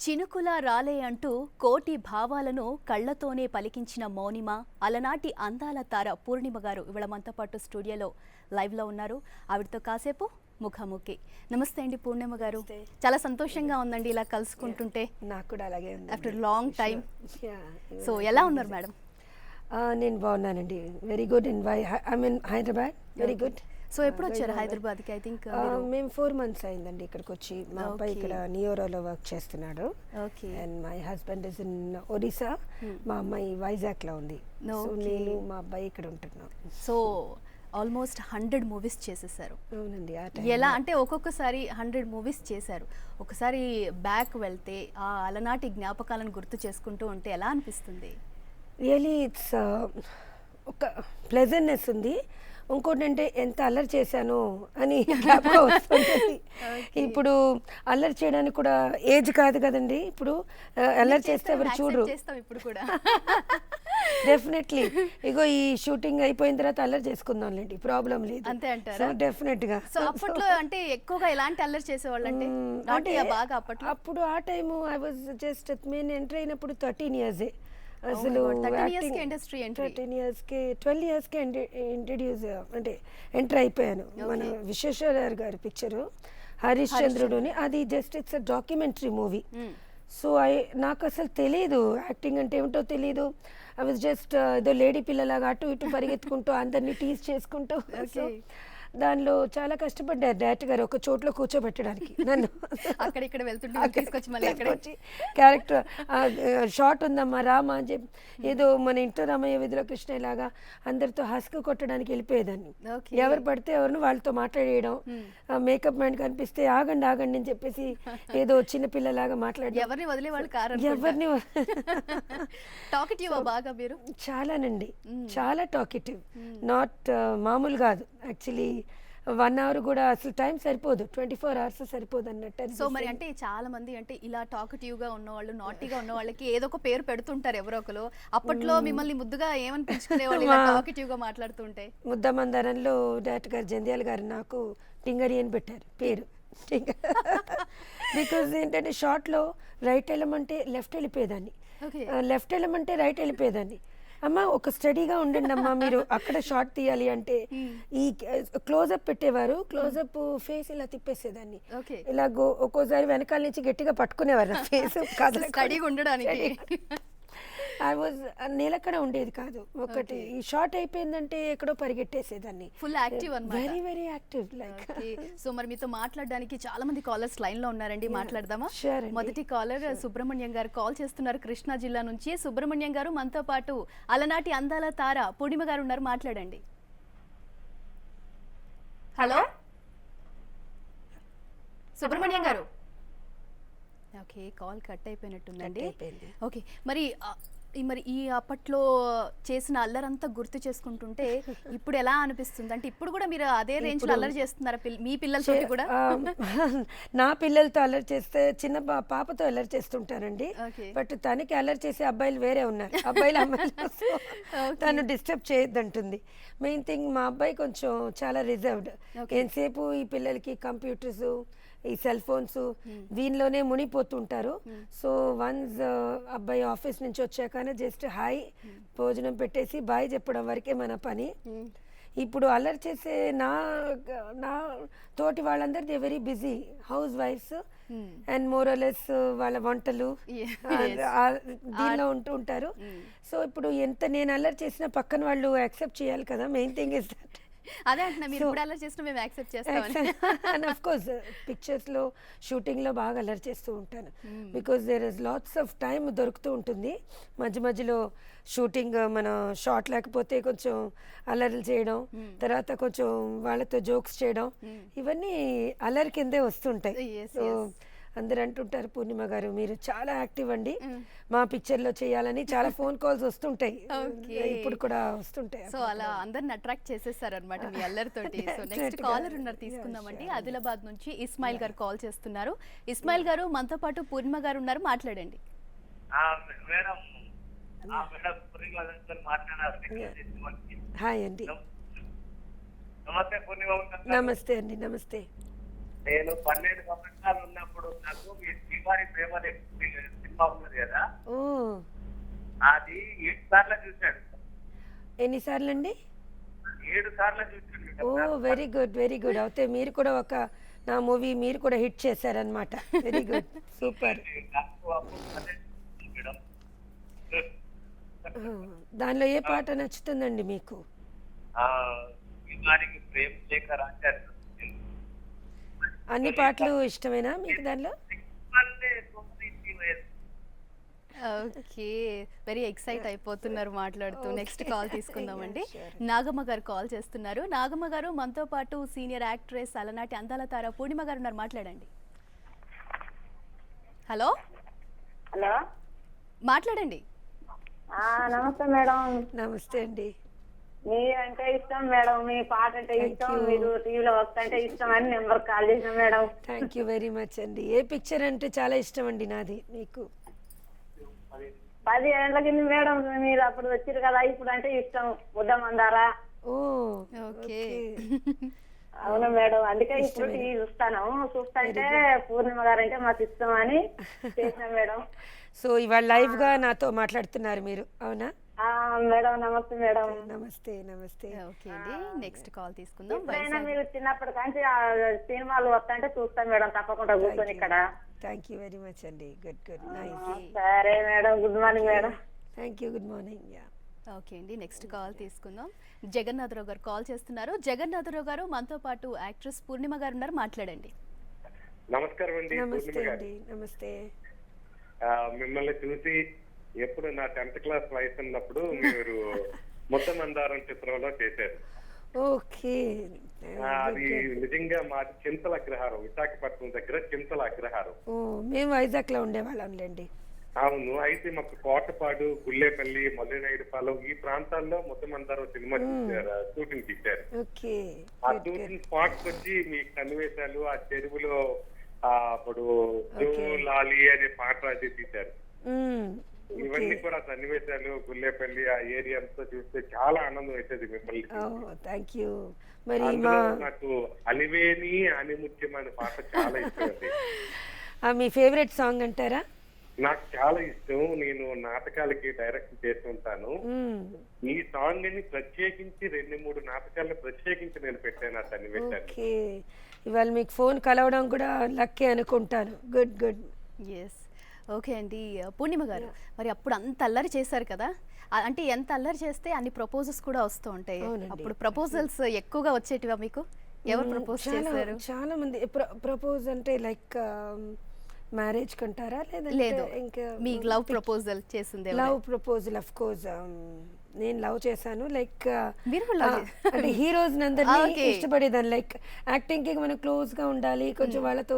చినుకుల రాలే అంటూ కోటి భావాలను కళ్లతోనే పలికించిన మౌనిమ అలనాటి అందాల తార పూర్ణిమ గారు ఇవాళ మనతో పాటు స్టూడియోలో లైవ్లో ఉన్నారు. ఆవిడతో కాసేపు ముఖాముఖి. నమస్తే అండి పూర్ణిమ గారు. చాలా సంతోషంగా ఉందండి ఇలా కలుసుకుంటుంటే. నాకు కూడా అలాగే ఉంది ఆఫ్టర్ లాంగ్ టైం. సో ఎలా ఉన్నారు మేడం? నేను బాగున్నానండి. Very good. I mean Hyderabad. Very good. So ఎప్పుడు వచ్చారు హైదరాబాద్కి? ఐ థింక్ మేము 4 months అయిందండి ఇక్కడికి వచ్చి. మా అబ్బాయి ఇక్కడ నియోరోలో వర్క్ చేస్తున్నాడు. And my husband is in Odisha. మా అమ్మాయి వైజాగ్లో ఉంది. సో నేను మా అబ్బాయి ఇక్కడ ఉంటున్నాం. సో ఆల్మోస్ట్ 100 మూవీస్ చేసేసారు. అవునండి. ఎలా అంటే ఒక్కొక్కసారి 100 మూవీస్ చేశారు. ఒకసారి బ్యాక్ వెళ్తే ఆ అలనాటి జ్ఞాపకాలను గుర్తు చేసుకుంటూ ఉంటే ఎలా అనిపిస్తుంది? రియలీ ఇట్స్ ఒక ప్లెజెంట్నెస్ ఉంది. ఇంకోటి అంటే ఎంత అల్లరి చేశాను అని జ్ఞాపకం వస్తుంది. ఇప్పుడు అల్లరి చేయడానికి కూడా ఏజ్ కాదు కదండి. ఇప్పుడు అల్లరి చేస్తే ఎవరు చూడరు. ఇప్పుడు కూడా డెఫినెట్లీ ఇగో ఈ షూటింగ్ అయిపోయిన తర్వాత అల్లరి చేసుకుందాంలేండి, ప్రాబ్లం లేదు. అంతే అంటారా? సో డెఫినెట్ గా. సో అప్పట్లో అంటే ఎక్కువగా ఎలాంటి అల్లరి చేసేవాళ్ళు అంటే బాగా అప్పట్లో? అప్పుడు ఆ టైము ఐ వాజ్ జస్ట్ నేను ఎంటర్ అయినప్పుడు 13 years. అసలు 13 yearsకి 12 yearsకి ఇంట్రడ్యూస్ అంటే ఎంటర్ అయిపోయాను. మన విశ్వేశ్వరయ్య గారి పిక్చరు హరీష్ చంద్రుడుని, అది just it's documentary movie. So నాకు అసలు తెలియదు యాక్టింగ్ అంటే ఏమిటో తెలియదు. ఐ వాజ్ జస్ట్ ఏదో లేడీ పిల్లలాగా అటు ఇటు పరిగెత్తుకుంటూ అందరినీ టీజ్ చేసుకుంటూ. సో దానిలో చాలా కష్టపడ్డారు డైరెక్టర్ గారు ఒక చోట్లో కూర్చోబెట్టడానికి నన్ను. అక్కడిక్కడ వెళ్తుంటే క్యారెక్టర్ షార్ట్ ఉందమ్మా రామా అని చెప్పి ఏదో మన ఇంట్లో రామయ్య విధిలో కృష్ణ లాగా అందరితో హస్క్ కొట్టడానికి వెళ్ళిపోయేదాన్ని. ఎవరు పడితే ఎవరిని వాళ్ళతో మాట్లాడేయడం, మేకప్ మ్యాన్ కనిపిస్తే ఆగండి ఆగండి అని చెప్పేసి ఏదో చిన్న పిల్లలాగా మాట్లాడి ఎవరిని వదిలేవాళ్ళు కారు. ఎవరిని టాకిటివ్ బాగా మీరు? చాలానండి, చాలా టాకిటివ్. నాట్ మామూలు కాదు. యాక్చువల్లీ 1 hour కూడా అసలు టైం సరిపోదు, 24 hours సరిపోదు అన్నట్టు. సో మరి అంటే చాలా మంది అంటే ఇలా టాకిటివ్ గా ఉన్నవాళ్ళు, నాటీగా ఉన్న వాళ్ళకి ఏదో ఒక పేరు పెడుతుంటారు ఎవరో ఒకరు. అప్పట్లో మిమ్మల్ని ముద్దుగా ఏమని పిలుచుకునేవాళ్ళు టాకిటివ్ గా మాట్లాడుతుంటే? ముద్దమందారంలో డైరెక్టర్ గారు జంధ్యాల గారు నాకు టింగరి అని పెట్టారు పేరు. బికాజ్ ఏంటంటే షార్ట్లో రైట్ వెళ్ళమంటే లెఫ్ట్ వెళ్ళిపోయేదాన్ని, లెఫ్ట్ వెళ్ళమంటే రైట్ వెళ్ళిపోయేదాన్ని. అమ్మ ఒక స్టడీగా ఉండండి అమ్మా, మీరు అక్కడ షార్ట్ తీయాలి అంటే ఈ క్లోజప్ పెట్టేవారు. క్లోజప్ ఫేస్ ఇలా తిప్పేసేదాన్ని, ఇలా ఒక్కోసారి వెనకాల నుంచి గట్టిగా పట్టుకునేవారు ఫేస్ ఉండడానికి. ఐ వాజ్ నేలక్కడ ఉండేది కాదు. ఒకటి ఈ షార్ట్ అయిపోయిందంటే ఎక్కడో పరిగెట్టేసేదాన్ని. ఫుల్ యాక్టివ్ అన్నమాట. Very very active like. So మరి మీతో మాట్లాడడానికి చాలా మంది కాలర్స్ లైన్ లో ఉన్నారండి, మాట్లాడదామా? మొదటి కాలర్ సుబ్రహ్మణ్యం గారు కాల్ చేస్తున్నారు కృష్ణా జిల్లా నుంచి. సుబ్రహ్మణ్యం గారు మనతో పాటు అలనాటి అందాల తార పూర్ణిమ గారు ఉన్నారు, మాట్లాడండి. Hello Subrahmanyam garu. Okay, call cut అయిపోయినట్టుందండి. ఓకే, మరి ఈ అప్పట్లో చేసిన అల్లరంతా గుర్తు చేసుకుంటుంటే ఇప్పుడు ఎలా అనిపిస్తుంది? అంటే ఇప్పుడు కూడా మీరు అదే రేంజ్ లో అల్లరి చేస్తున్నారా మీ పిల్లలతో కూడా? నా పిల్లలతో అల్లరి చేస్తే చిన్న పాపతో అల్లరి చేస్తుంటానండి. బట్ తనకి అల్లరి చేసే అబ్బాయిలు వేరే ఉన్నారు, అబ్బాయిలు అమ్మాయిలు. తను డిస్టర్బ్ చేయొద్దంటుంది. మెయిన్ థింగ్ మా అబ్బాయి కొంచెం చాలా రిజర్వ్డ్. ఎంతసేపు ఈ పిల్లలకి కంప్యూటర్స్, ఈ సెల్ ఫోన్స్ దీనిలోనే మునిగిపోతుంటారు. సో వన్స్ అబ్బాయి ఆఫీస్ నుంచి వచ్చాకనే జస్ట్ హాయ్ భోజనం పెట్టేసి బాయ్ చెప్పడం వరకే మన పని. ఇప్పుడు అల్లరి చేసే నా తోటి వాళ్ళందరూ దే వెరీ బిజీ హౌస్ వైఫ్స్ అండ్ మోరలెస్ వాళ్ళ వంటలు దీనిలో ఉంటూ ఉంటారు. సో ఇప్పుడు ఎంత నేను అల్లరి చేసినా పక్కన వాళ్ళు యాక్సెప్ట్ చేయాలి కదా. Main thing is that. అదే అంటున్నా, మీరు ఇప్పుడు అల్లరి చేసినా మేము యాక్సెప్ట్ చేస్తాం. అండ్ ఆఫ్ కోర్స్ పిక్చర్స్లో షూటింగ్లో బాగా అల్లరి చేస్తూ ఉంటాను. Because there is lots of time దొరుకుతూ ఉంటుంది. మధ్య మధ్యలో షూటింగ్ మన షార్ట్ లేకపోతే కొంచెం అల్లర్లు చేయడం, తర్వాత కొంచెం వాళ్ళతో జోక్స్ చేయడం, ఇవన్నీ అల్లరి కిందే వస్తుంటాయి. సో అందరు అంటుంటారు పూర్ణిమ గారు మీరు చాలా యాక్టివ్ అండి, మా పిక్చర్లో చేయాలని చాలా ఫోన్ కాల్స్ వస్తుంటాయి, ఇప్పుడు కూడా వస్తుంటాయి. సో అలా అందరిని అట్రాక్ట్ చేసేస్తారు అనమాట మీ అల్లరితోటి. సో నెక్స్ట్ కాలర్ ఉన్నారు, తీసుకుందామండి. ఆదిలాబాద్ నుంచి ఇస్మాయిల్ గారు కాల్ చేస్తున్నారు. ఇస్మాయిల్ గారు మనతో పాటు పూర్ణిమ గారు ఉన్నారు, మాట్లాడండి. హాయ్ అండి. నమస్తే అండి. నమస్తే. నేను 12 సంవత్సరాలు ఉన్నప్పుడు నాకు ఈ శ్రీవారి ప్రేమ సినిమా ఉన్నది కదా, ఓ అది 7 సార్లు చూశాడు. ఎన్నిసార్లు అండి? 7 సార్లు చూశాడు. ఓ వెరీ గుడ్, వెరీ గుడ్. అయితే మీరు కూడా ఒక నా మూవీ మీరు కూడా హిట్ చేశారనమాట. Very good, super. నాకు అప్పుడు 12 మేడం. దానిలో ఏ పాట నచ్చుతుందండి మీకు? శ్రీవారికి ప్రేమ లేఖ రాశారు. అన్ని పాటలు ఇష్టమేనా మీకు దానిలో? ఓకే, వెరీ ఎక్సైట్ అయిపోతున్నారు మాట్లాడుతూ. నెక్స్ట్ కాల్ తీసుకుందామండి. నాగమ్మ గారు కాల్ చేస్తున్నారు. నాగమ్మ గారు, మనతో పాటు సీనియర్ యాక్ట్రెస్ అలనాటి అందాల తార పూర్ణిమ గారు ఉన్నారు, మాట్లాడండి. హలో హలో, మాట్లాడండి. నమస్తే మేడం. నమస్తే అండి. మీరంటే ఇష్టం మేడం, మీ పాట అంటే ఇష్టం, మీరు టీవీలో వస్తుంటే ఇష్టం అని నెంబర్ కాల్ చేసిన madam. Thank you very much అండి. ఏ పిక్చర్ అంటే చాలా ఇష్టం అండి నాది మీకు? 10 ఏళ్ల కింద మేడం, మీరు అప్పుడు వచ్చారు కదా, ఇప్పుడు అంటే ఇష్టం. బుద్ధమందారా. ఓ ఓకే. అవును మేడం, అందుకే ఇప్పుడు టీవీ చూస్తుంటే పూర్ణిమ గారు అంటే మాకు ఇష్టం అని చేసిన మేడం. సో ఇవాళ లైవ్ గా నాతో మాట్లాడుతున్నారు మీరు, అవునా? మేడం నమస్తే మేడం. నమస్తే నమస్తే. ఓకే అండి, నెక్స్ట్ కాల్ తీసుకుందాం. ఎప్పుడైనా మీరు చిన్నప్పటి కానీ సినిమాలు వస్తుంటే చూస్తాం మేడం, తప్పకుండా కూర్చొని ఇక్కడ. థ్యాంక్ యూ వెరీ మచ్ అండి. Good good, nice. సరే madam, good morning madam. Thank you, good morning. Yeah okay అండి, నెక్స్ట్ కాల్ తీసుకుందాం. జగన్నాథరావు గారు కాల్ చేస్తున్నారు. జగన్నాథరావు గారు, మనతో పాటు యాక్ట్రెస్ పూర్ణిమ గారు ఉన్నారు, మాట్లాడండి. నమస్కారం అండి. నమస్తే అండి. నమస్తే. మిమ్మల్ని చూసి ఎప్పుడు నా 10th క్లాస్ వయసు ఉన్నప్పుడు మీరు ముద్దమందారం చిత్రంలో చేశారు. ఓకే. అది నిజంగా మాది చింతల అగ్రహారం, విశాఖపట్నం దగ్గర చింతల అగ్రహారం. ఓ మేము వైజాగ్ లో ఉండేవాళ్ళంలేండి. అవును. అయితే మాకు కోటపాడు, గుల్లేపల్లి, మల్లినాయుడుపాలెం ఈ ప్రాంతాల్లో ముద్దమందారం సినిమా షూటింగ్ తీశారు. ఓకే. ఆ షూటింగ్ స్పాట్స్ వచ్చి మీ సన్నివేశాలు, ఆ చెరువులో అప్పుడు లాలి అనే పాట రాసి తీశారు. ఇవన్నీ కూడా సన్నివేశాలు, గుల్లేపల్లి ఆ ఏరియా అంతా చూస్తే చాలా ఆనందం అవుతుంది మిమ్మల్ని. Thank you. మరి నాకు అలివేని అనిముత్యం అనే పాట చాలా ఇష్టం అండి. మీ ఫేవరెట్ సాంగ్ అంటారా? నాకు చాలా ఇష్టం. నేను నాటకాలకి డైరెక్ట్ చేస్తుంటాను. ఈ సాంగ్ ని ప్రత్యేకించి 2-3 నాటకాలను ప్రత్యేకించి నేను పెట్టాను ఆ సన్నివేశాన్ని. ఇవాళ మీకు ఫోన్ కలవడం కూడా లక్కీ అనుకుంటాను. Good good. ఎస్. ఓకే అండి, పూర్ణిమ గారు, మరి అప్పుడు అంత అల్లరి చేశారు కదా, అంటే ఎంత అల్లరి చేస్తే అన్ని ప్రపోజల్స్ కూడా వస్తూ ఉంటాయి. అప్పుడు ప్రపోజల్స్ ఎక్కువగా వచ్చేటివా మీకు? ఎవరు ప్రపోజ్ చేశారు? చాలా మంది ప్రపోజ్ అంటే లైక్ మ్యారేజ్ కంటారా లేదు, ఇంకా మీ లవ్ ప్రపోజల్ చేసింది? లవ్ ప్రపోజల్ ఆఫ్ కోర్స్ నేను లవ్ చేశాను. లైక్ మీరు అంటే హీరోస్ అందరినీ ఇష్టపడేదాన్ని. లైక్ యాక్టింగ్ కి మనం క్లోజ్ గా ఉండాలి, కొంచెం వాళ్ళతో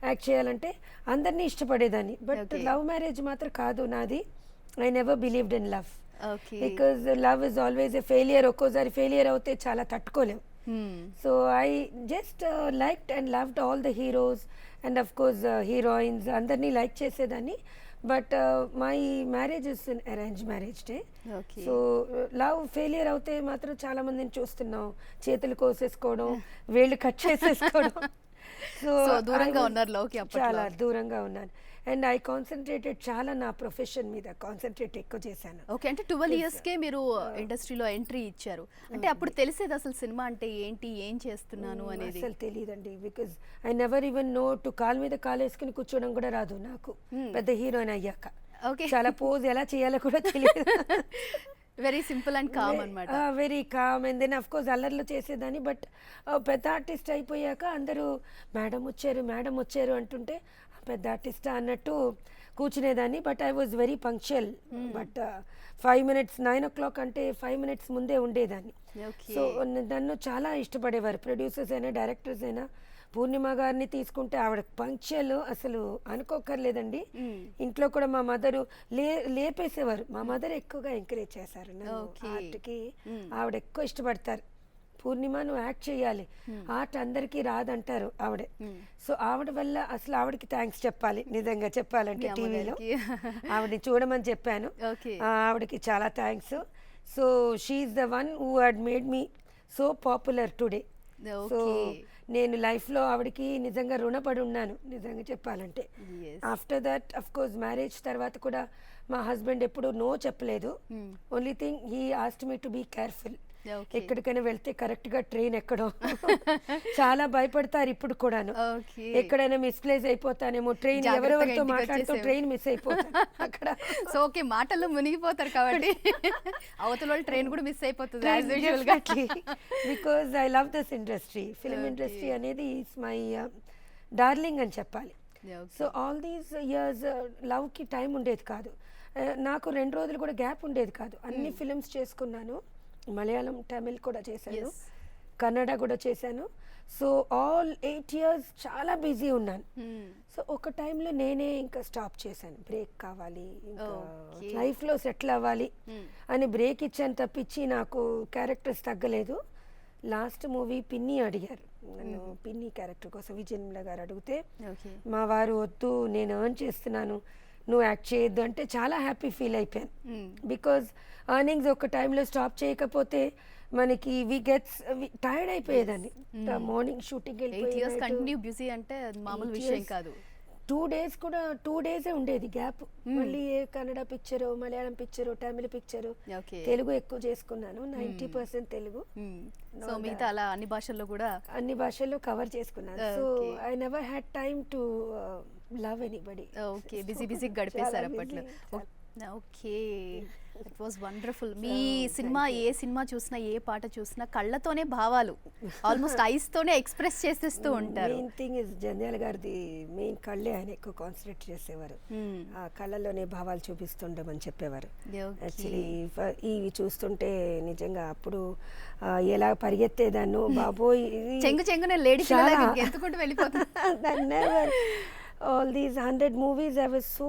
యాక్ట్ చేయాలంటే అందరినీ ఇష్టపడేదాన్ని. బట్ లవ్ మ్యారేజ్ మాత్రం కాదు నాది. I never believed in love, because love is always a failure. ఒక్కోసారి ఫెయిలియర్ అవుతే చాలా తట్టుకోలేం. So I just liked and loved all the heroes and of course heroines, అందరినీ లైక్ చేసేదాన్ని. But my marriage is in arrange marriage day. So love failure అవుతే మాత్రం చాలా మందిని చూస్తున్నాం, చేతులు కోసేసుకోవడం, వేళ్ళు కట్ చేసేసుకోవడం. సో దూరంగా ఉన్నారు లవ్కి? చాలా దూరంగా ఉన్నాను. అండ్ ఐ కాన్సన్ట్రేటెడ్ చాలా నా ప్రొఫెషన్ మీద కాన్సన్ట్రేట్ ఎక్కువ చేశాను. ఓకే, అంటే 12 ఇయర్స్కే మీరు ఇండస్ట్రీలో ఎంట్రీ ఇచ్చారు. అంటే అప్పుడు తెలిసేది అసలు సినిమా అంటే ఏంటి, ఏం చేస్తున్నాను అనేది? అసలు తెలియదండి. Because I never even know to call మీద కాల్ వేసుకుని కూర్చోవడం కూడా రాదు నాకు పెద్ద హీరోయిన్ అయ్యాక. చాలా పోజ్ ఎలా చేయాలో కూడా తెలియదు. వెరీ సింపుల్ అండ్ కామ్ అన్నమాట. Very calm. And then of course అల్లర్లు చేసేదాన్ని. బట్ పెద్ద ఆర్టిస్ట్ అయిపోయాక అందరూ మేడం వచ్చారు అంటుంటే పెద్ద ఆర్టిస్టా అన్నట్టు కూర్చునేదాన్ని. But I was very punctual. But 5 minutes 9 o'clock అంటే 5 minutes ముందే ఉండేదాన్ని. సో నన్ను చాలా ఇష్టపడేవారు ప్రొడ్యూసర్స్ అయినా డైరెక్టర్స్ అయినా. పూర్ణిమ గారిని తీసుకుంటే ఆవిడ పంక్చువల్ అసలు అనుకోకర్లేదండి. ఇంట్లో కూడా మా మదరు లేపేసేవారు. మా మదర్ ఎక్కువగా ఎంకరేజ్ చేశారు నన్ను ఆర్ట్కి. ఆవిడ ఎక్కువ ఇష్టపడతారు. పూర్ణిమ నువ్వు యాక్ట్ చేయాలి, ఆర్ట్ అందరికీ రాదంటారు ఆవిడే. సో ఆవిడ వల్ల అసలు ఆవిడకి థ్యాంక్స్ చెప్పాలి నిజంగా చెప్పాలంటే. టీవీలో ఆవిడని చూడమని చెప్పాను, ఆవిడకి చాలా thanks. So she is the one who had made me so popular today. So నేను లైఫ్లో ఆవిడకి నిజంగా రుణపడి ఉన్నాను నిజంగా చెప్పాలంటే. Yes. After that of course marriage తర్వాత కూడా మా హస్బెండ్ ఎప్పుడు నో చెప్పలేదు. Only thing he asked me to be careful. Okay. ఎక్కడికైనా వెళ్తే కరెక్ట్ గా ట్రైన్ ఎక్కడం చాలా భయపడతారు ఇప్పుడు కూడాను. Okay. ఎక్కడైనా మిస్ప్లేస్ అయిపోతానేమో, ట్రైన్ జాగ్రత్తగా ఎవరెవరితో ఇంటికి మాట్లాడుతూ వచ్చేసేమో. ట్రైన్ మిస్ అయిపోతాను అక్కడ. సో ఓకే, మాటల్లో మునిగిపోతారు కాబట్టి అవతల వాళ్ళు ట్రైన్ కూడా మిస్ అయిపోతుంది యాజ్ యూజువల్ గా. Because I love this industry. Film industry అనేది ఈస్ మై డార్లింగ్ అని చెప్పాలి. సో ఆల్ దీస్ ఇయర్స్ లవ్కి టైం ఉండేది కాదు. నాకు 2 రోజులు కూడా గ్యాప్ ఉండేది కాదు. అన్ని ఫిలిమ్స్ చేసుకున్నాను. మలయాళం, తమిళ్ కూడా చేశాను, కన్నడ కూడా చేశాను. సో ఆల్ 8 years చాలా బిజీ ఉన్నాను. సో ఒక టైంలో నేనే ఇంకా స్టాప్ చేశాను. బ్రేక్ కావాలి, ఇంకా లైఫ్లో సెటిల్ అవ్వాలి అని బ్రేక్ ఇచ్చాను తప్పించి నాకు క్యారెక్టర్స్ తగ్గలేదు. లాస్ట్ మూవీ పిన్ని అడిగారు నన్ను, పిన్ని క్యారెక్టర్ కోసం విజయ్ నిర్మల గారు అడిగితే మా వారు వద్దు, నేను ఎర్న్ చేస్తున్నాను, నువ్వు యాక్ట్ చేయొద్దు అంటే చాలా హ్యాపీ ఫీల్ అయిపోయాను. బికాజ్ ఎర్నింగ్స్ ఒక టైంలో స్టాప్ చేయకపోతే మనకి వి గెట్స్ టైర్డ్ అయిపోయేదాన్ని. Morning shooting 8 years continue busy అంటే అది మామూలు విషయం కాదు. 2 days కూడా 2 days ఉండేది గ్యాప్. మళ్ళీ ఏ కన్నడ పిక్చరు, మలయాళం పిక్చరు, తమిళ పిక్చరు, తెలుగు ఎక్కువ చేసుకున్నాను. 90% తెలుగు. సో మిగతా అలా అన్ని భాషల్లో కూడా అన్ని భాషల్లో కవర్ చేసుకున్నాను. So I never had time to love anybody. Okay, busy గడిపేశారు అప్పట్లో. Okay, it was wonderful. మీ సినిమా ఏ సినిమా చూసినా, ఏ పాట చూసినా కళ్ళతోనే భావాలు ఆల్మోస్ట్ ఐస్ తోనే ఎక్స్ప్రెస్ చేసేస్తూ ఉంటారు. మెయిన్ థింగ్ ఇస్ జంధ్యాల గారిది మెయిన్ కళ్ళే ఆయన ఎక్కువ కాన్సన్ట్రేట్ చేసేవారు. ఆ కళ్ళలోనే భావాలు చూపిస్తుండమని చెప్పేవారు. యాక్చువల్లీ ఇవి చూస్తుంటే నిజంగా అప్పుడు ఎలా పరిగెత్తేదాన్ని బాబోయ్, చెంగునే లేడీ ఎంతుకుంటూ వెళ్ళిపోతుంది. All these 100 movies I was so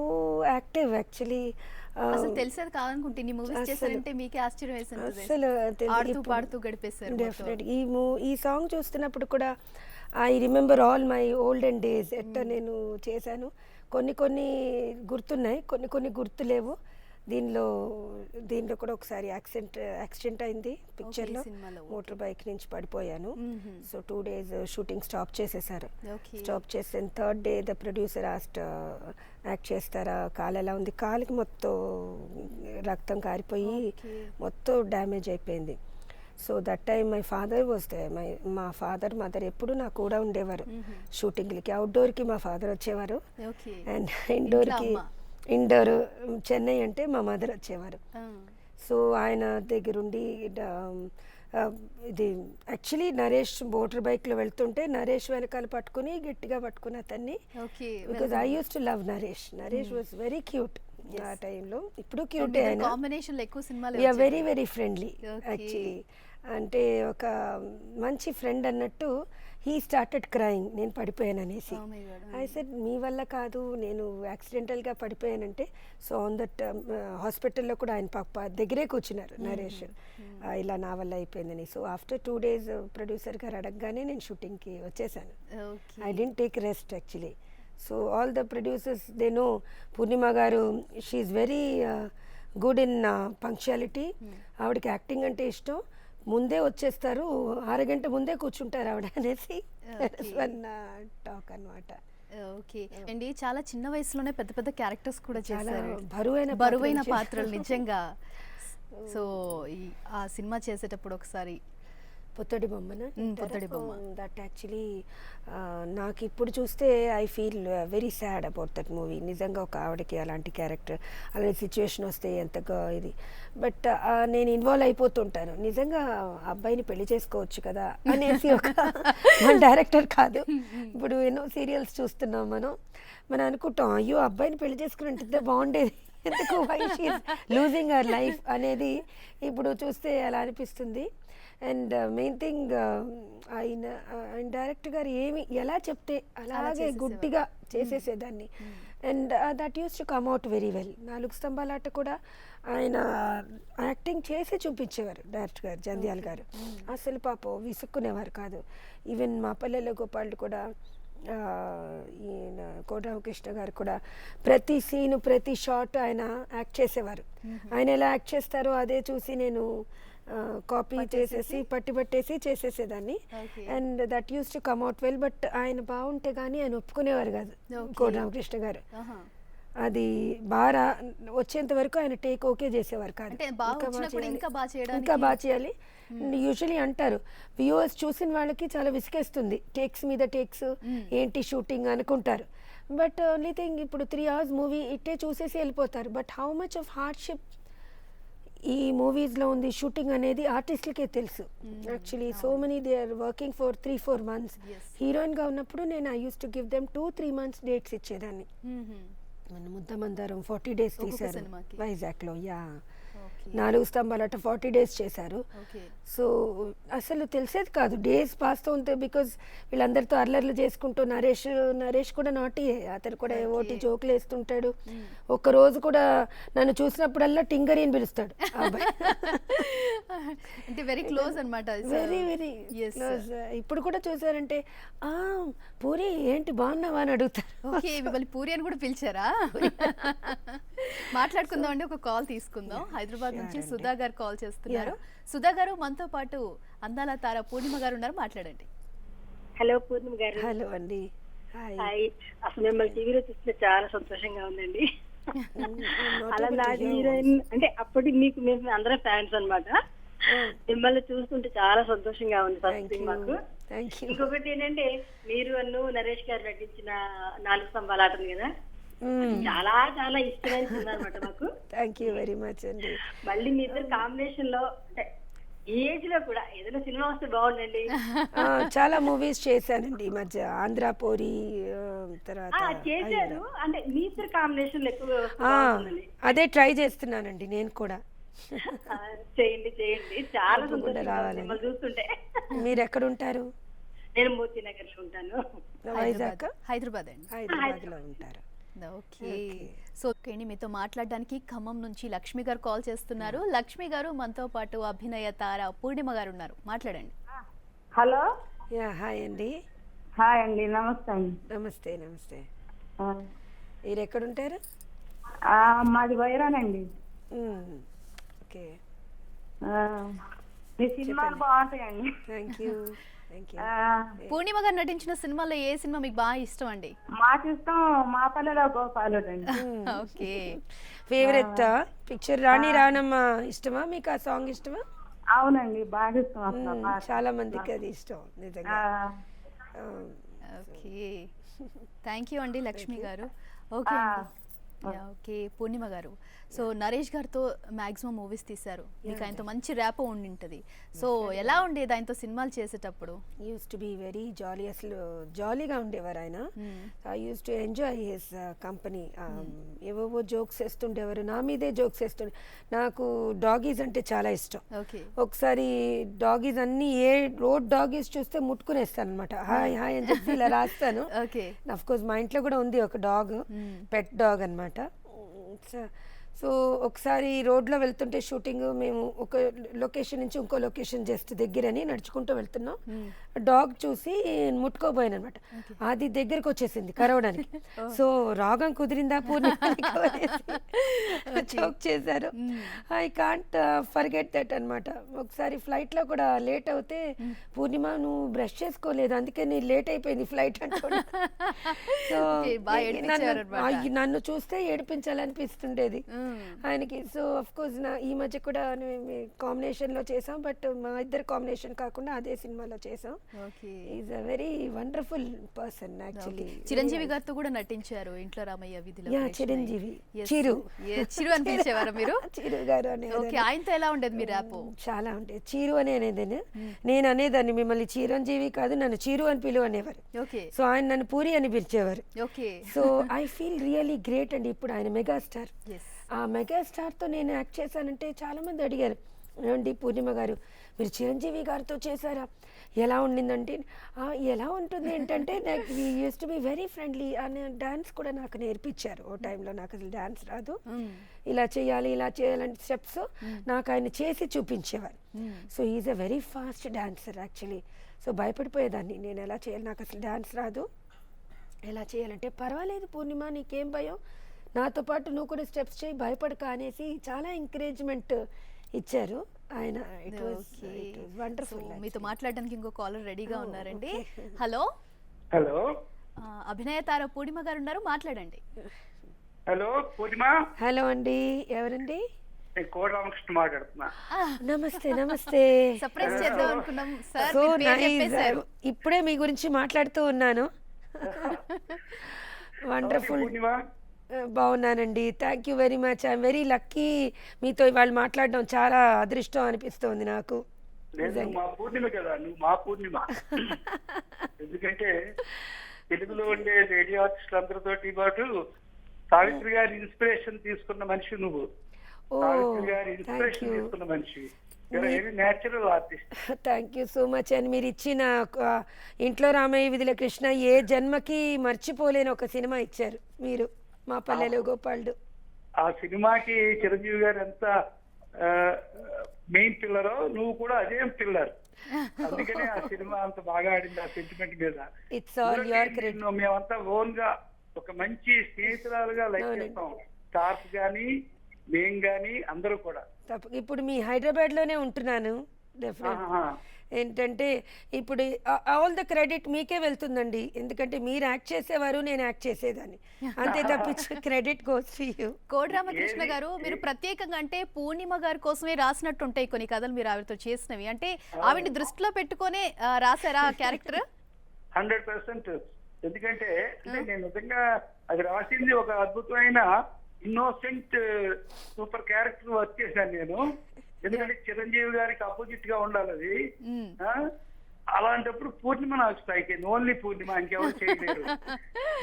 active actually. అసలు తెలిసేది కాదనుకుంటే ఇన్ని మూవీస్ చేశారంటే మీకే ఆశ్చర్యం వేసింది. అసలు ఆడుతూ పాడుతూ గడిపేశారు. డెఫినెట్ ఈ సాంగ్ చూస్తున్నప్పుడు కూడా I remember all my olden days. ఎట్లా నేను చేశాను, కొన్ని గుర్తున్నాయి, కొన్ని గుర్తులేవు. దీనిలో కూడా ఒకసారి యాక్సిడెంట్ అయింది పిక్చర్లో. మోటార్ బైక్ నుంచి పడిపోయాను. సో 2 days షూటింగ్ స్టాప్ చేసేసారు. స్టాప్ చేసిన 3rd day the producer asked act చేస్తారా, కాలు ఎలా ఉంది, కాలుకి మొత్తం రక్తం కారిపోయి మొత్తం డ్యామేజ్ అయిపోయింది. So that time my father was there. మా ఫాదర్ మదర్ ఎప్పుడు నాకు కూడా ఉండేవారు. షూటింగ్లకి అవుట్డోర్కి మా ఫాదర్ వచ్చేవారు, అండ్ ఇండోర్ చెన్నై అంటే మా మదర్ వచ్చేవారు. సో ఆయన దగ్గరుండి ఇది యాక్చువల్లీ నరేష్ మోటార్ బైక్లో వెళ్తుంటే నరేష్ వెనకాల పట్టుకుని గట్టిగా పట్టుకుని అతన్ని, because I use to love Naresh. Naresh was very cute ఆ టైంలో. ఇప్పుడు క్యూటే ఆయన. We are very very friendly actually. అంటే ఒక మంచి ఫ్రెండ్ అన్నట్టు హీ స్టార్టెడ్ క్రైయింగ్ నేను పడిపోయాను అనేసి. ఐ సెడ్ మీ వల్ల కాదు, నేను యాక్సిడెంటల్గా పడిపోయానంటే. సో ఆన్ దట్ హాస్పిటల్లో కూడా ఆయన పాప దగ్గరే కూర్చున్నారు నరేష్, ఇలా నా వల్ల అయిపోయిందని. సో ఆఫ్టర్ 2 days ప్రొడ్యూసర్ గారు అడగగానే నేను షూటింగ్కి వచ్చేసాను. I didn't take rest actually. So all the producers they know Purnima garu, she is very good in punctuality. ఆవిడకి యాక్టింగ్ అంటే ఇష్టం, ముందే వచ్చేస్తారు, 6 గంట ముందే కూర్చుంటారు ఆవిడ అనేసి టాక్ అన్నమాట. ఓకే అండి, చాలా చిన్న వయసులోనే పెద్ద పెద్ద క్యారెక్టర్స్ కూడా చేశారు, బరువైన పాత్రలు నిజంగా. సో ఆ సినిమా చేసేటప్పుడు ఒకసారి పొత్తడి బొమ్మన, పొత్తడి బొమ్మ, దట్ యాక్చువల్లీ నాకు ఇప్పుడు చూస్తే I feel very sad about that movie. నిజంగా ఒక ఆవిడకి అలాంటి క్యారెక్టర్, అలాంటి సిచ్యువేషన్ వస్తే ఎంతగా ఇది. బట్ నేను ఇన్వాల్వ్ అయిపోతుంటాను, నిజంగా అబ్బాయిని పెళ్లి చేసుకోవచ్చు కదా అనేసి. ఒక మన డైరెక్టర్ కాదు, ఇప్పుడు ఎన్నో సీరియల్స్ చూస్తున్నాం మనం అనుకుంటాం, అయ్యో అబ్బాయిని పెళ్లి చేసుకుని బాగుండేది, ఎందుకు why she is losing our life అనేది ఇప్పుడు చూస్తే అలా అనిపిస్తుంది. అండ్ మెయిన్ థింగ్ ఆయన డైరెక్టర్ గారు ఎలా చెప్తే అలాగే గుడ్డిగా చేసేసేదాన్ని. And that used to come out very well. 4 స్తంభాలాట కూడా ఆయన యాక్టింగ్ చేసి చూపించేవారు డైరెక్టర్ గారు, జంధ్యాల గారు. అసలు పాపం విసుక్కునేవారు కాదు. ఈవెన్ మా పల్లెల్లో గోపాల్ కూడా, ఈయన కోటరామకృష్ణ గారు కూడా ప్రతి సీను ప్రతి షాట్ ఆయన యాక్ట్ చేసేవారు. ఆయన ఎలా యాక్ట్ చేస్తారో అదే చూసి నేను కాపీ చేసేసి పట్టేసి చేసేసేదాన్ని. Okay. And that used to come out well. But ఆయన బాగుంటే కానీ ఆయన ఒప్పుకునేవారు కాదు, Okay. కోడి రామకృష్ణ గారు. ఆహా. అది బాగా వచ్చేంత వరకు ఆయన టేక్ ఓకే చేసేవారు కాదు. అంటే బాగా ఇంకా వచ్చినప్పుడు చేయాలి, ఇంకా బాగా చేయడానికి ఇంకా బాగా చేయాలి. యూజువలీ అంటారు వ్యూవర్స్ చూసిన వాళ్ళకి చాలా విసిగేస్తుంది, టేక్స్ మీద టేక్స్ ఏంటి షూటింగ్ అనుకుంటారు. బట్ ఓన్లీ థింగ్ ఇప్పుడు 3 hours మూవీ ఇట్టే చూసేసి వెళ్ళిపోతారు. But how much of hardship ఈ మూవీస్లో ఉంది షూటింగ్ అనేది ఆర్టిస్టులకే తెలుసు. Actually so many they are working for 3-4 months. హీరోయిన్గా ఉన్నప్పుడు నేను I use to give them 2-3 months dates ఇచ్చేదాన్ని. మన ముద్దమందారం 40 days తీశారు సినిమాకి. వైజాగ్లో. యా, ఓకే 4 స్తంభాలు అట్లా 40 days చేశారు. ఓకే సో అసలు తెలిసేది కాదు, డేస్ పాస్ అవుతాయి. బికాజ్ వీళ్ళందరితో అల్లర్లు చేసుకుంటూ నరేష్ కూడా నాటి, అతను కూడా ఓటి జోకులు వేస్తుంటాడు. ఒక్క రోజు కూడా నన్ను చూసినప్పుడల్లా టింగరి అని పిలుస్తాడు ఆ అబ్బాయి. అంటే వెరీ క్లోజ్ అన్నమాట. Very very Yes, close. ఇప్పుడు కూడా చూసారంటే "ఆ, పూరి ఏంటి బాగున్నావా" అని అడుగుతారు. ఓకే మిమ్మల్ని పూరి అని కూడా పిలిచారా? మాట్లాడుకుందాం అండి, ఒక కాల్ తీసుకుందాం. హైదరాబాద్ నుంచి సుధా గారు కాల్ చేస్తున్నారు. సుధా గారు మనతో పాటు అందాల తార పూర్ణిమ గారు ఉన్నారు, మాట్లాడండి. హలో పూర్ణిమ గారు. హలో అండి, హాయ్. హాయ్. అసలు మిమ్మల్ని టీవీలో చూస్తే చాలా సంతోషంగా ఉందండి. అలా నాటి హీరోయిన్ అంటే అప్పటి మీకు మేము అందరం ఫ్యాన్స్ అన్నమాట. మిమ్మల్ని చూస్తుంటే చాలా సంతోషంగా ఉంది ఫస్ట్ థింగ్ మాకు. Thank you. ఇంకొకటి ఏంటంటే మీరు నరేష్ గారు నటించిన 4 స్తంభాలు ఆట ఉంది కదా, చాలా చాలా ఇష్టమైన సినిమా అనమాట మాకు. థ్యాంక్ యూ వెరీ మచ్ అండి. మళ్ళీ మీ ఇద్దరు కాంబినేషన్ లో అంటే ఈ ఏజ్ లో కూడా ఏదైనా సినిమా వస్తే బాగుండండి. చాలా మూవీస్ చేశానండి ఈ మధ్య. ఆంధ్ర పోరి తర్వాత చేశారు అంటే మీ ఇద్దరు కాంబినేషన్ లో ఎక్కువ అదే ట్రై చేస్తున్నానండి నేను కూడా. చేయండి చేయండి, చాలా తప్పకుండా సంతోషంగా ఉంది రావాలని. మిమ్మల్ని చూస్తుంటే. మీరు ఎక్కడ ఉంటారు? నేను మూర్తి నగర్ లో ఉంటాను. వైజాగ్, హైదరాబాద్ అండి. హైదరాబాద్ లో ఉంటారు. ఓకే సో ఓకే అండి, మీతో మాట్లాడడానికి ఖమ్మం నుంచి లక్ష్మి గారు కాల్ చేస్తున్నారు. లక్ష్మి గారు మనతో పాటు అభినయ తార పూర్ణిమ గారు ఉన్నారు, మాట్లాడండి. హలో. యా, హాయ్ అండి. హాయ్ అండి, నమస్తే అండి. నమస్తే నమస్తే. ఆ, మీరు ఎక్కడ ఉంటారు? మాది వైరానండి. ఓకే, మీ సినిమాలు బాగుంటాయండి. Thank you thank you. Purnima garu నటించిన సినిమాలో ఏ సినిమా మీకు బాగా ఇష్టం అండి? మాకు ఇష్టం మా పల్లెలో గోపాలుడు అండి. ఓకే ఫేవరెట్ పిక్చర్ రాణి రానమ్మ ఇష్టమా మీకు? ఆ సాంగ్ ఇష్టమా? అవునండి, బాగా ఇష్టం అసలు ఆ పాట. చాలా మందికి అది ఇష్టం నిజంగా. ఓకే థ్యాంక్ యూ అండి లక్ష్మి గారు. ఓకే అండి. ఓకే పూర్ణిమ గారు, సో నరేష్ గారితో మాక్సిమం మూవీస్ తీశారు, మీకు ఆయనతో మంచి ర్యాపో ఉండింటది. సో ఎలా ఉండేది ఆయనతో సినిమాలు చేసేటప్పుడు? యూస్ టు బి వెరీ జాలీ, అసలు జాలీగా ఉండేవారు ఆయన. I use to enjoy his company. ఏవేవో జోక్స్ వేస్తుండేవారు, నా మీదే జోక్స్ వేస్తుండే. నాకు డాగీస్ అంటే చాలా ఇష్టం. ఓకే ఒకసారి డాగీస్ అన్ని ఏ రోడ్ డాగీస్ చూస్తే ముట్టుకునేస్తాను అనమాట. హాయ్ హాయ్ అని చెప్పి ఇలా రాస్తాను. ఓకే అఫ్ కోర్స్ మా ఇంట్లో కూడా ఉంది ఒక డాగ్, పెట్ డాగ్ అనమాట. సో ఒకసారి రోడ్లో వెళ్తుంటే షూటింగ్, మేము ఒక లొకేషన్ నుంచి ఇంకో లొకేషన్ జస్ట్ దగ్గరని నడుచుకుంటూ వెళ్తున్నాం. డాగ్ చూసి ముట్టుకోబోయాను అనమాట. అది దగ్గరకు వచ్చేసింది కరవడానికి. సో రాగం కుదిరిందా జోక్ చేశారు. ఐ కాంట్ ఫర్గెట్ దట్ అనమాట. ఒకసారి ఫ్లైట్లో కూడా లేట్ అవుతే, పూర్ణిమ నువ్వు బ్రష్ చేసుకోలేదు అందుకే నీ లేట్ అయిపోయింది ఫ్లైట్ అంటున్నా. సో నన్ను చూస్తే ఏడిపించాలనిపిస్తుండేది ఆయనకి. సో అఫ్ కోర్స్ ఈ మధ్య కూడా కాంబినేషన్ లో చేసాం, బట్ మా ఇద్దరు కాంబినేషన్ కాకుండా అదే సినిమాలో చేసాం. Is a very wonderful person actually. Chiranjeevi గారితో కూడా నటించారు ఇంట్లో రామయ్య వీధిలో. యా, చిరంజీవి. చిరు చిరు అనిపించేవారా మీరు? చిరు గారు అనేది. ఓకే, ఆయనతో ఎలా ఉండేది మీ ర్యాపో? చాలా ఉండేది. చీరు అని అనేది నేను అనేదాన్ని, మిమ్మల్ని చిరంజీవి కాదు నన్ను చీరు అని పిలువ అనేవారు. ఓకే, సో ఆయన నన్ను పూరి అని పిలిచేవారు. Okay, so I feel really great అండి. ఇప్పుడు ఆయన మెగాస్టార్. ఆ మెగాస్టార్తో నేను యాక్ట్ చేశానంటే చాలామంది అడిగారు, ఏమండి పూర్ణిమ గారు మీరు చిరంజీవి గారితో చేశారా, ఎలా ఉండిందంటే ఎలా ఉంటుంది ఏంటంటే నాకు we use to be very friendly. అనే డాన్స్ కూడా నాకు నేర్పించారు ఓ టైంలో. నాకు అసలు డాన్స్ రాదు, ఇలా చేయాలి ఇలా చేయాలంటే స్టెప్స్ నాకు ఆయన చేసి చూపించేవారు. So is a very fast dancer actually. So భయపడిపోయేదాన్ని, నేను ఎలా చేయాలి, నాకు అసలు డాన్స్ రాదు, ఎలా చేయాలంటే పర్వాలేదు పూర్ణిమ నీకేం భయం, నాతో పాటు నువ్వు కూడా స్టెప్స్ చేయి భయపడక అనేసి చాలా ఎంకరేజ్మెంట్ ఇచ్చారు. ఆయన it was Okay. Wonderful. So, మీతో మాట్లాడడానికి ఇంకో కాలర్ రెడీగా ఉన్నారండి. హలో, హలో అభినయ తార పూర్ణిమ గారు ఉన్నారు, మాట్లాడండి. హలో పూర్ణిమ, హలో అండి, ఎవరండి? నేను కోట రామకృష్ణ మాట్లాడుతున్నా. నమస్తే నమస్తే. సర్ప్రైజ్ చేద్దాం అనుకున్నాం సార్, సో మీ పేరు నైస్. చెప్పేశారు. ఇప్పుడే మీ గురించి మాట్లాడుతూ ఉన్నాను. వండర్ఫుల్. పూర్ణిమ, బాగున్నానండి, thank you very much. I'm very lucky, మీతో ఇవాళ మాట్లాడడం చాలా అదృష్టం అనిపిస్తోంది నాకు. నేను మా పూర్ణిమ కదా, నువ్వు మా పూర్ణిమ. ఎందుకంటే తెలుగులో ఉండే రేడియో ఆర్టిస్టులు అందరితోటి పాటు సావిత్రి గారి ఇన్స్పిరేషన్ తీసుకున్న మనిషి నువ్వు. ఓ సావిత్రి గారి థ్యాంక్ ఇన్స్పిరేషన్ యూ, తీసుకున్న మనిషి. Very natural artist. Thank you so much. అని మీరు ఇచ్చిన ఇంట్లో రామయ్య విధుల కృష్ణ ఏ జన్మకి మర్చిపోలేని ఒక సినిమా ఇచ్చారు మీరు, మా పల్లెలో గోపాలుడు. ఆ సినిమాకి చిరంజీవి గారు ఎంత మెయిన్ పిల్లరో నువ్వు కూడా అదే పిల్లర్. అందుకనే ఆ సినిమా అంత బాగా ఆడింది ఆ సెంటిమెంట్ మీద. It's all your credit. నిన్ను మేమంతా ఓన్ గా ఒక మంచి స్నేహితురాలుగా లైక్ చేస్తాం. స్టార్స్ గానీ మేం గానీ అందరూ కూడా. ఇప్పుడు మీ హైదరాబాద్ లోనే ఉంటున్నాను. డెఫినెట్ ఆహా. ఏంటంటే ఇప్పుడు ఆల్ ద క్రెడిట్ మీకే వెళ్తుందండి, ఎందుకంటే మీరు యాక్ట్ చేసేవారు, నేను యాక్ట్ చేసేదాన్ని, అంతే తప్పించి క్రెడిట్ గోస్ టు యూ. కోడి రామకృష్ణ గారు, మీరు ప్రత్యేకంగా అంటే పూర్ణిమ గారి కోసమే రాసినట్టు ఉంటాయి కొన్ని కథలు మీరు ఆవిడతో చేసినవి. అంటే ఆవిడ దృష్టిలో పెట్టుకొని రాసారా ఆ క్యారెక్టర్? 100%. ఎందుకంటే అంటే నేను నిజంగా అది రాసింది ఒక అద్భుతమైన ఇన్నోసెంట్ సూపర్ క్యారెక్టర్ వర్క్ చేశాను నేను. ఎందుకంటే చిరంజీవి గారికి అపోజిట్ గా ఉండాలి అది. అలాంటప్పుడు పూర్ణిమ నాకు స్ట్రైక్ అయింది. ఓన్లీ పూర్ణిమ, ఇంకెవరు చేయలేరు.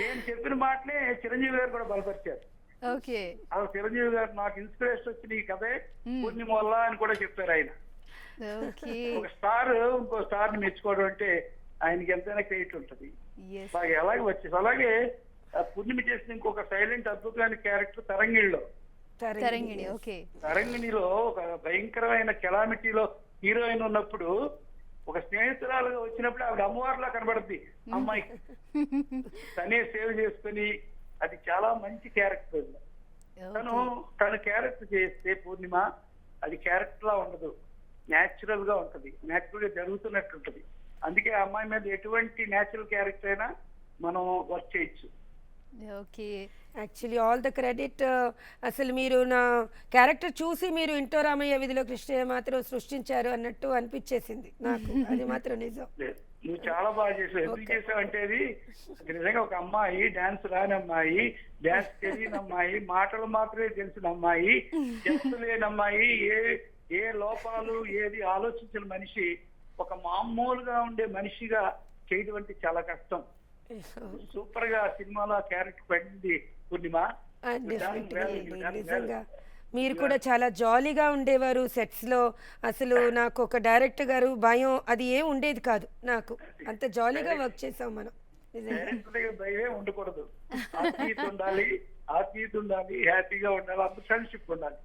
నేను చెప్పిన మాటలే చిరంజీవి గారు కూడా బలపరిచారు. ఓకే. అసలు చిరంజీవి గారు నాకు ఇన్స్పిరేషన్ వచ్చింది ఈ కథే పూర్ణిమ వల్ల అని కూడా చెప్పారు ఆయన. ఒక స్టార్ ఇంకో స్టార్ ని మెచ్చుకోవడం అంటే ఆయనకి ఎంతైనా క్రెడిట్ ఉంటుంది. అలాగే వచ్చేసి అలాగే పూర్ణిమ చేసిన ఇంకొక సైలెంట్ అద్భుతమైన క్యారెక్టర్ తరంగిణిలో. తరంగిణిలో ఒక భయంకరమైన కెలామిటీలో హీరోయిన్ ఉన్నప్పుడు ఒక స్నేహితురాలుగా వచ్చినప్పుడు ఆవిడ అమ్మవారిలా కనబడుద్ది అమ్మాయి. తనే సేవ్ చేసుకుని అది చాలా మంచి క్యారెక్టర్. తను క్యారెక్టర్ చేస్తే పూర్ణిమ అది క్యారెక్టర్ లా ఉండదు, న్యాచురల్ గా ఉంటది, న్యాచురల్ గా జరుగుతున్నట్టు ఉంటది. అందుకే ఆ అమ్మాయి మీద ఎటువంటి న్యాచురల్ క్యారెక్టర్ అయినా మనం వర్క్ చేయొచ్చు. Okay. Actually all the credit. అసలు మీరు నా క్యారెక్టర్ చూసి మీరు ఇంట్లో రామయ్య విధిలో కృష్ణ మాత్రం సృష్టించారు అన్నట్టు అనిపించేసింది నాకు. అది మాత్రం నిజం. నువ్వు చాలా బాగా చేసావు. ఎందుకు చేసావు అంటే అది నిజంగా ఒక అమ్మాయి, డాన్స్ రాని అమ్మాయి, డాన్స్ తెలియని అమ్మాయి, మాటలు మాత్రమే తెలిసిన అమ్మాయి, జస్సు లేని అమ్మాయి, ఏ లోపాలు ఏది ఆలోచించిన మనిషి ఒక మామూలుగా ఉండే మనిషిగా చేయడం అంటే చాలా కష్టం. సూపర్ గా సినిమాలో క్యారెక్టర్ పడింది పూర్ణిమ. నిజంగా మీరు కూడా చాలా జాలీగా ఉండేవారు సెట్స్ లో. అసలు నాకు ఒక డైరెక్టర్ గారు భయం అది ఏం ఉండేది కాదు నాకు, అంత జాలీగా వర్క్ చేసాం మనం. భయమే ఉండకూడదు, ఆత్మీయత ఉండాలి, హ్యాపీగా ఉండాలి, అంత ఫ్రెండ్షిప్ ఉండాలి.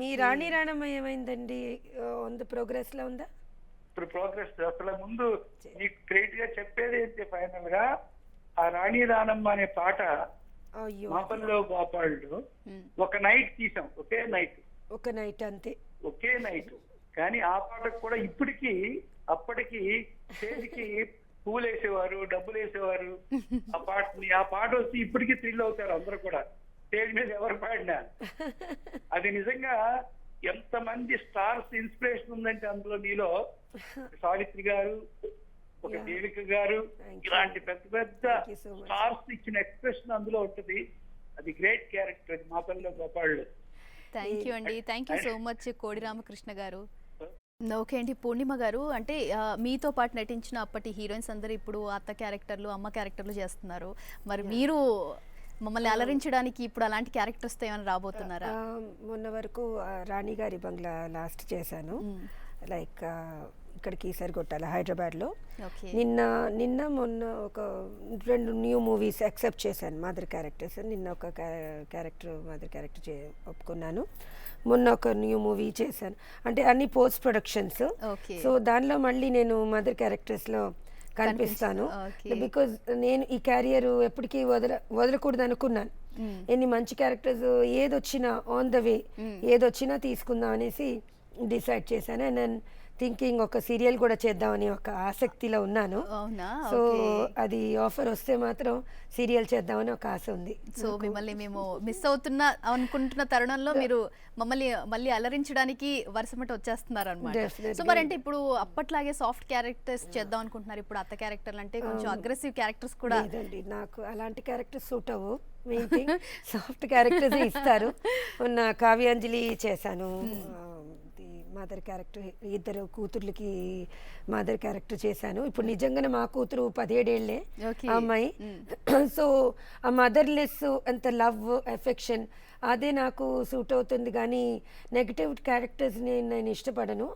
మీ రాణి రాణమ్మ ఏమైందండి? ఆన్ ద ప్రోగ్రెస్ లో ఉందా? ఇప్పుడు ప్రోగ్రెస్ అసలు ముందు నీకు క్రియేట్ గా చెప్పేది ఏంటి ఫైనల్ గా, ఆ రాణి రాణమ్మ అనే పాట మా పల్లెలో గోపాలుడు ఒక నైట్ తీసాం. ఒక నైట్ అంతే, ఒకే నైట్. కానీ ఆ పాటకు కూడా ఇప్పటికి అప్పటికి స్టేజ్కి పూలు వేసేవారు, డబ్బులు వేసేవారు. ఆ పాట వచ్చి ఇప్పటికీ థ్రిల్ అవుతారు అందరూ కూడా, స్టేజ్ మీద ఎవరు పాడినా. అది నిజంగా ఎంతమంది స్టార్స్ ఇన్స్పిరేషన్ ఉందంటే అందులో నీలో సావిత్రి గారు, ఒక దేవిక గారు, ఇలాంటి పెద్ద పెద్ద స్టార్స్ ఇచ్చిన ఎక్స్ప్రెషన్ అందులో ఉంటుంది. అది గ్రేట్ క్యారెక్టర్ అది మా పల్లెలో గోపాలుడు. థ్యాంక్ యూ అండి, థ్యాంక్ యూ సో మచ్ కోడి రామకృష్ణ గారు. ఓకే అండి, పూర్ణిమ గారు అంటే మీతో పాటు నటించిన అప్పటి హీరోయిన్స్ అందరూ ఇప్పుడు అత్త క్యారెక్టర్లు, అమ్మ క్యారెక్టర్లు చేస్తున్నారు. మరి మీరు మమ్మల్ని అలరించడానికి ఇప్పుడు అలాంటి క్యారెక్టర్స్ ఏమైనా రాబోతున్నారా? మొన్న వరకు రాణి గారి బంగ్లా లాస్ట్ చేశాను, లైక్ ఇక్కడికి ఈసారి కొట్టాలి హైదరాబాద్లో. నిన్న మొన్న ఒక 2 న్యూ మూవీస్ యాక్సెప్ట్ చేశాను మదర్ క్యారెక్టర్స్. నిన్న ఒక మదర్ క్యారెక్టర్ ఒప్పుకున్నాను. మొన్న ఒక న్యూ మూవీ చేశాను, అంటే అన్ని పోస్ట్ ప్రొడక్షన్స్. సో దానిలో మళ్ళీ నేను మదర్ క్యారెక్టర్స్లో కనిపిస్తాను. బికాజ్ నేను ఈ క్యారియర్ ఎప్పటికీ వదలకూడదు అనుకున్నాను. ఎన్ని మంచి క్యారెక్టర్స్ ఏదొచ్చినా ఆన్ ద వే ఏదొచ్చినా తీసుకుందాం అనేసి డిసైడ్ చేశాను. అండ్ నేను థింకింగ్ ఒక సీరియల్ కూడా చేద్దామని ఒక ఆసక్తిలో ఉన్నాను. అవునా? So okay. అది ఆఫర్ వస్తే మాత్రం సీరియల్ చేద్దామని ఒక ఆశ ఉంది. సో మిమ్మల్ని మేము మిస్ అవుతున్నా అనుకుంటున్న తరుణంలో మీరు మమ్మల్ని మళ్ళీ అలరించడానికి వరుసమట వచ్చేస్తున్నారు అనమాట. Definitely. సో మరి అంటే ఇప్పుడు అప్పట్లాగే సాఫ్ట్ క్యారెక్టర్స్ చేద్దాం అనుకుంటున్నారు. ఇప్పుడు అత్త క్యారెక్టర్లు అంటే కొంచెం అగ్రెసివ్ క్యారెక్టర్స్ కూడా. లేదండి, నాకు అలాంటి క్యారెక్టర్స్ సూట్ అవ్వు. మెయిన్ థింగ్ సాఫ్ట్ క్యారెక్టర్స్ ఇస్తారు. మొన్న కావ్యాంజలి చేశాను, మదర్ క్యారెక్టర్, ఇద్దరు కూతుర్లకి మదర్ క్యారెక్టర్ చేశాను. ఇప్పుడు నిజంగానే మా కూతురు 17 ఏళ్ళే Okay. ఆ అమ్మాయి. సో ఆ మదర్లెస్ అంత లవ్ ఎఫెక్షన్ అదే నాకు సూట్ అవుతుంది, కానీ నెగటివ్ క్యారెక్టర్స్ నేను ఇష్టపడను.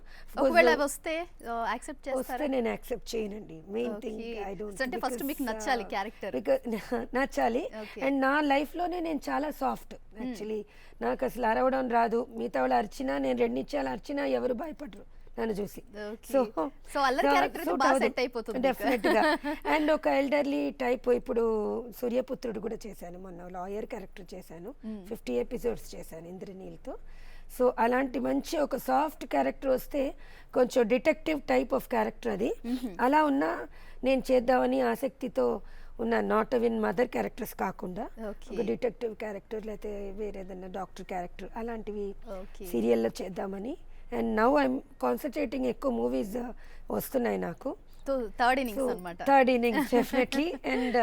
ఒకవేళ అవి వస్తే యాక్సెప్ట్ వస్తే చేస్తారా? నేను యాక్సెప్ట్ చేయనండి. Main thing Okay. I So don't అంటే first మీకు నచ్చాలి character. నచ్చాలి. Okay. అండ్ నా లైఫ్లోనే నేను చాలా సాఫ్ట్ యాక్చువల్లీ. నాకు అసలు అరవడం రాదు. మిగతా వాళ్ళు అరిచినా, నేను 2 నిమిషాలు అరిచినా ఎవరు భయపడరు నన్ను చూసి. Okay. So అల్లరి character అయితే బాగా set అయిపోతుంది మీకు. డెఫినెట్గా. అండ్ ఒక ఎల్డర్లీ టైప్, ఇప్పుడు సూర్యపుత్రుడు కూడా చేశాను, మొన్న లాయర్ క్యారెక్టర్ చేశాను, 50 ఎపిసోడ్స్ చేశాను ఇంద్రనీల్తో. సో అలాంటి మంచి ఒక సాఫ్ట్ క్యారెక్టర్ వస్తే, కొంచెం డిటెక్టివ్ టైప్ ఆఫ్ క్యారెక్టర్ అది, అలా ఉన్నా నేను చేద్దామని ఆసక్తితో ఉన్న. నాట్ విన్ మదర్ క్యారెక్టర్స్ కాకుండా Okay. ఒక డిటెక్టివ్ క్యారెక్టర్, లేకపోతే వేరేదన్నా డాక్టర్ క్యారెక్టర్ అలాంటివి Okay. సీరియల్లో చేద్దామని. అండ్ నౌ ఐఎమ్ కాన్సన్ట్రేటింగ్, ఎక్కువ మూవీస్ వస్తున్నాయి నాకు. సో థర్డ్ ఇన్నింగ్స్ అన్నమాట. Third innings definitely. And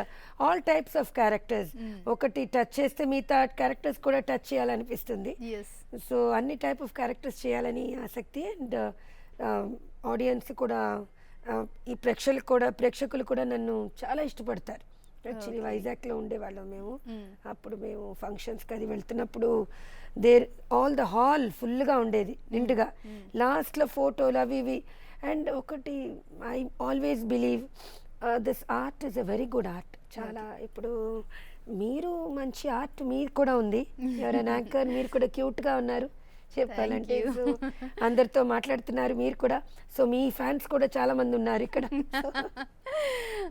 all types of characters, ఒకటి టచ్ చేస్తే మిగతా క్యారెక్టర్స్ కూడా టచ్ చేయాలనిపిస్తుంది. Yes. సో అన్ని టైప్ ఆఫ్ క్యారెక్టర్స్ చేయాలని ఆసక్తి. అండ్ ఆడియన్స్ కూడా, ఈ ప్రేక్షకులు కూడా నన్ను చాలా ఇష్టపడతారు. యాక్చువల్లీ వైజాగ్లో ఉండేవాళ్ళం మేము. అప్పుడు మేము ఫంక్షన్స్కి అది వెళ్తున్నప్పుడు ఆల్ ద హాల్ ఫుల్గా ఉండేది, నిండుగా. లాస్ట్లో ఫోటోలు అవి ఇవి. అండ్ ఒకటి, I always believe this art is a very good art. చాలా ఇప్పుడు మీరు మంచి ఆర్ట్ మీరు కూడా ఉంది. ఎవరైనా యాంకర్, మీరు కూడా క్యూట్గా ఉన్నారు చెప్పాలంటే. సో అందరితో మాట్లాడుతున్నారు మీరు కూడా. సో మీ ఫ్యాన్స్ కూడా చాలా మంది ఉన్నారు ఇక్కడ.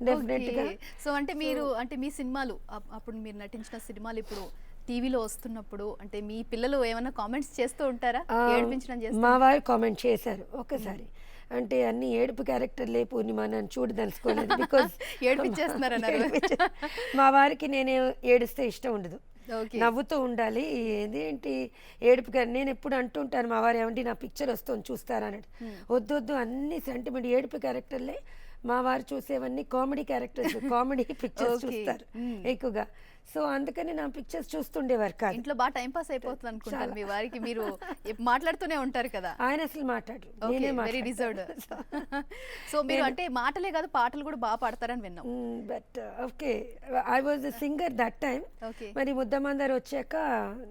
డెఫినెట్గా. సో అంటే మీరు అంటే మీ సినిమాలు అప్పుడు మీరు నటించిన సినిమాలు ఇప్పుడు టీవీలో వస్తున్నప్పుడు అంటే మీ పిల్లలు ఏమైనా కామెంట్స్ చేస్తూ ఉంటారా? ఏడిపించడం చేస్తారు? మా వారు కామెంట్ చేశారు ఒకసారి. అంటే అన్ని ఏడుపు క్యారెక్టర్లే పూర్ణిమ, నన్ను చూడదలుచుకోలేదు. బికాజ్ ఏడిపించేస్తున్నారన్నారు. మా వారికి నేను ఏడుస్తే ఇష్టం ఉండదు, Okay. నవ్వుతూ ఉండాలి. ఏంటి ఏడుపు నేను ఎప్పుడు అంటుంటాను, మా వారు ఏమంటే నా పిక్చర్ వస్తుంది చూస్తారా అన్నట్టు. వద్దు అన్ని సెంటిమెంట్ ఏడుపు క్యారెక్టర్లే. మా వారు చూసేవన్నీ comedy characters, comedy pictures Okay. చూస్తారు ఎక్కువగా. సో అందుకని నా పిక్చర్స్ చూస్తుండేవారు కాదు. ఇంట్లో బాగా టైం పాస్ అయిపోతుంది అనుకుంటారు మీ వారికి. మీరు మాట్లాడుతూనే ఉంటారు కదా. ఆయన అసలు మాట్లాడరు, నేనే వెరీ మాట్లాడతాను. రిజర్వ్డ్. సో మీరు అంటే మాటలే కాదు పాటలు కూడా బాగా పాడతారని విన్నాం. But okay, I was a singer that time. Okay. మరి ముద్దమందర్ వచ్చాక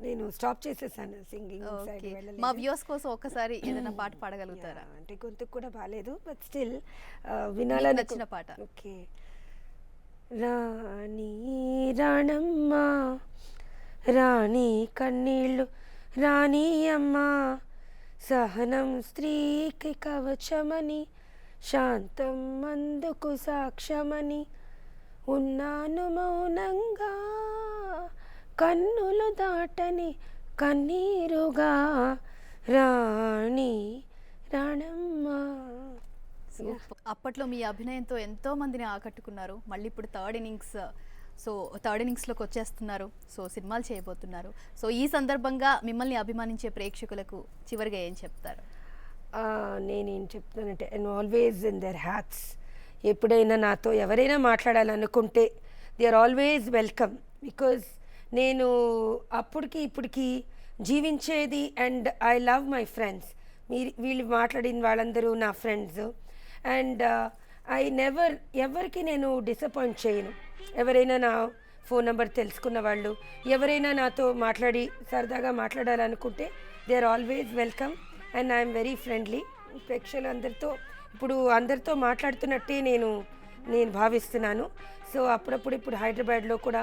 నేను స్టాప్ చేసేసాను సింగింగ్ సైడ్ Okay. వెళ్ళలేదు. మా వ్యూస్ కోసం ఒక్కసారి ఏదైనా పాట పాడగలుగుతారా? అంటే గొంతుకు కూడా బాగాలేదు, బట్ స్టిల్ మీకు వినాలని నచ్చిన పాట. ఓకే. రాణి రాణమ్మ, రాణి కన్నీళ్ళు రాణి అమ్మ, సహనం స్త్రీకి కవచమని, శాంతం అందుకు సాక్ష్యమని, ఉన్నాను మౌనంగా కన్నులు దాటని కన్నీరుగా, రాణి రాణమ్మ. అప్పట్లో మీ అభినయంతో ఎంతో మందిని ఆకట్టుకున్నారు. మళ్ళీ ఇప్పుడు థర్డ్ ఇన్నింగ్స్లోకి వచ్చేస్తున్నారు. సో సినిమాలు చేయబోతున్నారు. సో ఈ సందర్భంగా మిమ్మల్ని అభిమానించే ప్రేక్షకులకు చివరిగా ఏం చెప్తారు? నేనేం చెప్తానంటే, and always in their hearts. ఎప్పుడైనా నాతో ఎవరైనా మాట్లాడాలనుకుంటే they are always welcome. Because నేను అప్పటికి ఇప్పటికి జీవించేది. And I love my friends. వీళ్ళు మాట్లాడిన వాళ్ళందరూ నా ఫ్రెండ్స్. అండ్ ఐ నెవర్ ఎవరికి నేను డిసప్పాయింట్ చేయను. ఎవరైనా నా ఫోన్ నెంబర్ తెలుసుకున్న వాళ్ళు ఎవరైనా నాతో మాట్లాడి సరదాగా మాట్లాడాలనుకుంటే they are always welcome. And I'm very friendly. ప్రేక్షకులు అందరితో మాట్లాడుతున్నట్టే నేను భావిస్తున్నాను. సో అప్పుడప్పుడు ఇప్పుడు హైదరాబాద్లో కూడా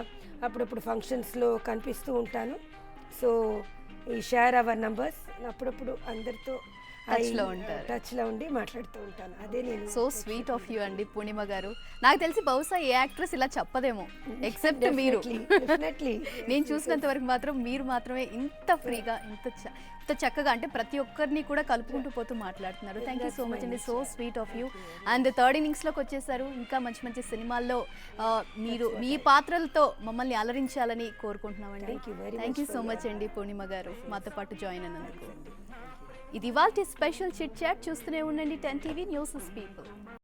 అప్పుడప్పుడు ఫంక్షన్స్లో కనిపిస్తూ ఉంటాను. సో ఈ షేర్ అవర్ నంబర్స్. అప్పుడప్పుడు అందరితో టచ్లో ఉంటారు. టచ్లో ఉండి మాట్లాడుతూ ఉంటాను. అదే నేను సో స్వీట్ ఆఫ్ యూ అండి పూర్ణిమ గారు. నాకు తెలిసి బహుశా ఏ యాక్ట్రెస్ ఇలా చెప్పదేమో ఎక్సెప్ట్ మీరు. డెఫినెట్లీ నేను చూసినంత వరకు మాత్రం మీరు మాత్రమే ఇంత ఫ్రీగా ఇంత చక్కగా అంటే ప్రతి ఒక్కరిని కూడా కలుపుకుంటూ పోతూ మాట్లాడుతున్నారు. థ్యాంక్ యూ సో మచ్ అండి. So sweet of you. And third ఇన్నింగ్స్లోకి వచ్చేసారు. ఇంకా మంచి మంచి సినిమాల్లో మీరు మీ పాత్రలతో మమ్మల్ని అలరించాలని కోరుకుంటున్నామండి. థ్యాంక్ యూ సో మచ్ అండి పూర్ణిమ గారు మాతో పాటు జాయిన్ అయినందుకు. ఇది ఇవాల్టి స్పెషల్ చిట్ చాట్. చూస్తూనే ఉండండి 10 TV న్యూస్ పీపుల్.